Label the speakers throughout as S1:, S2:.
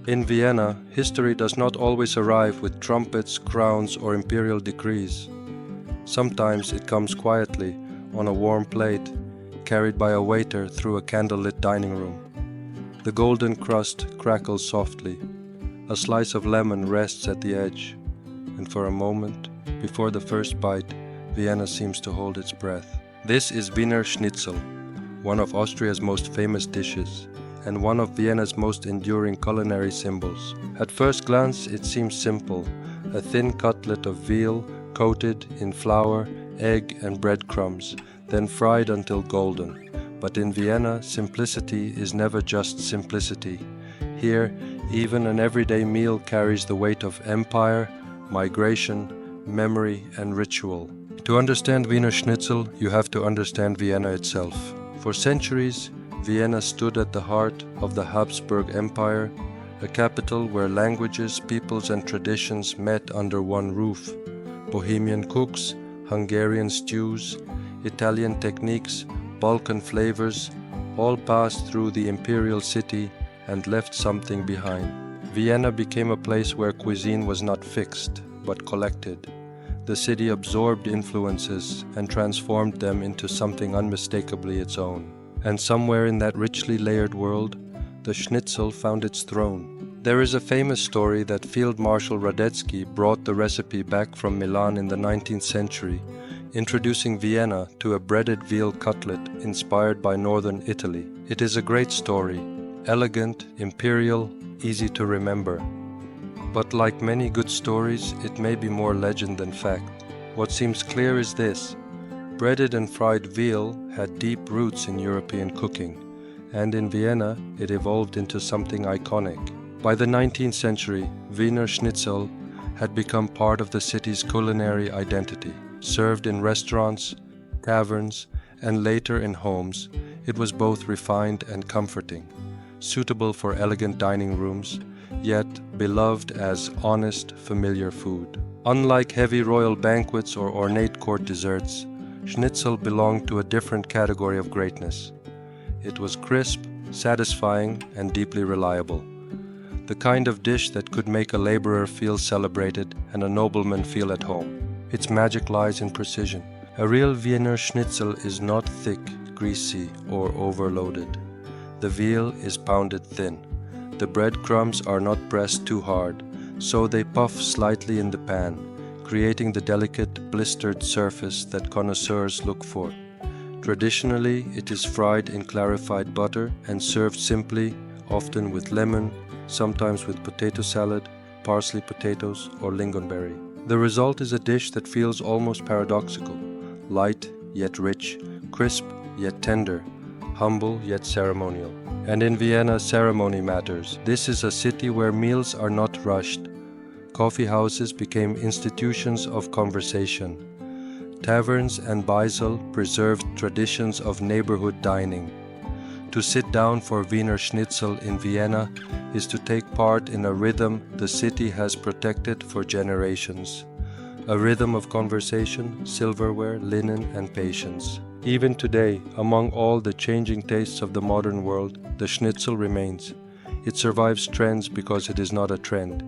S1: In Vienna, history does not always arrive with trumpets, crowns, or imperial decrees. Sometimes it comes quietly, on a warm plate, carried by a waiter through a candlelit dining room. The golden crust crackles softly. A slice of lemon rests at the edge, and for a moment, before the first bite, Vienna seems to hold its breath. This is Wiener Schnitzel, one of Austria's most famous dishes, and one of Vienna's most enduring culinary symbols. At first glance, it seems simple, a thin cutlet of veal coated in flour, egg, and breadcrumbs, then fried until golden. But in Vienna, simplicity is never just simplicity. Here, even an everyday meal carries the weight of empire, migration, memory, and ritual. To understand Wiener Schnitzel, you have to understand Vienna itself. For centuries, Vienna stood at the heart of the Habsburg Empire, a capital where languages, peoples, and traditions met under one roof. Bohemian cooks, Hungarian stews, Italian techniques, Balkan flavors, all passed through the imperial city and left something behind. Vienna became a place where cuisine was not fixed, but collected. The city absorbed influences and transformed them into something unmistakably its own. And somewhere in that richly layered world, the schnitzel found its throne. There is a famous story that Field Marshal Radetzky brought the recipe back from Milan in the 19th century, introducing Vienna to a breaded veal cutlet inspired by northern Italy. It is a great story, elegant, imperial, easy to remember. But like many good stories, it may be more legend than fact. What seems clear is this: breaded and fried veal had deep roots in European cooking, and in Vienna it evolved into something iconic. By the 19th century, Wiener Schnitzel had become part of the city's culinary identity. Served in restaurants, taverns, and later in homes, it was both refined and comforting, suitable for elegant dining rooms, yet beloved as honest, familiar food. Unlike heavy royal banquets or ornate court desserts, schnitzel belonged to a different category of greatness. It was crisp, satisfying, and deeply reliable. The kind of dish that could make a laborer feel celebrated and a nobleman feel at home. Its magic lies in precision. A real Wiener Schnitzel is not thick, greasy, or overloaded. The veal is pounded thin. The breadcrumbs are not pressed too hard, so they puff slightly in the pan, creating the delicate, blistered surface that connoisseurs look for. Traditionally, it is fried in clarified butter and served simply, often with lemon, sometimes with potato salad, parsley potatoes, or lingonberry. The result is a dish that feels almost paradoxical, light yet rich, crisp yet tender, humble yet ceremonial. And in Vienna, ceremony matters. This is a city where meals are not rushed. Coffee houses became institutions of conversation. Taverns and Beisel preserved traditions of neighborhood dining. To sit down for Wiener Schnitzel in Vienna is to take part in a rhythm the city has protected for generations. A rhythm of conversation, silverware, linen, and patience. Even today, among all the changing tastes of the modern world, the schnitzel remains. It survives trends because it is not a trend.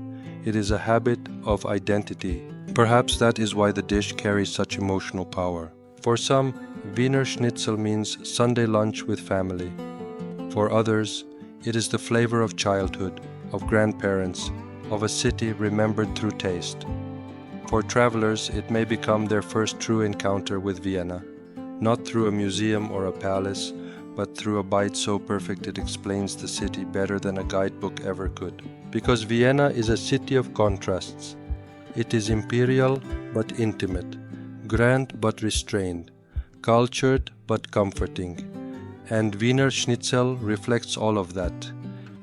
S1: It is a habit of identity. Perhaps that is why the dish carries such emotional power. For some, Wiener Schnitzel means Sunday lunch with family. For others, it is the flavor of childhood, of grandparents, of a city remembered through taste. For travelers, it may become their first true encounter with Vienna, not through a museum or a palace, but through a bite so perfect it explains the city better than a guidebook ever could. Because Vienna is a city of contrasts. It is imperial but intimate, grand but restrained, cultured but comforting. And Wiener Schnitzel reflects all of that.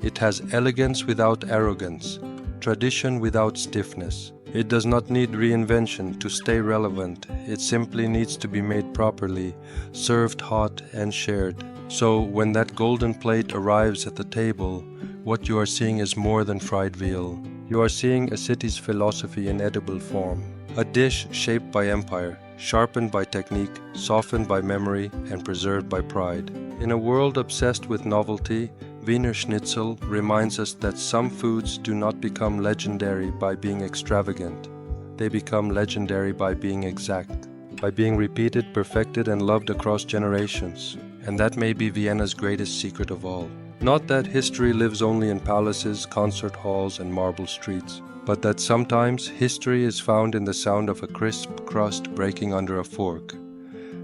S1: It has elegance without arrogance, tradition without stiffness. It does not need reinvention to stay relevant. It simply needs to be made properly, served hot and shared. So when that golden plate arrives at the table, what you are seeing is more than fried veal. You are seeing a city's philosophy in edible form. A dish shaped by empire, sharpened by technique, softened by memory, and preserved by pride. In a world obsessed with novelty, Wiener Schnitzel reminds us that some foods do not become legendary by being extravagant. They become legendary by being exact, by being repeated, perfected, and loved across generations. And that may be Vienna's greatest secret of all. Not that history lives only in palaces, concert halls, and marble streets, but that sometimes history is found in the sound of a crisp crust breaking under a fork,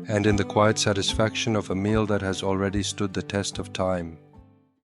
S1: and in the quiet satisfaction of a meal that has already stood the test of time.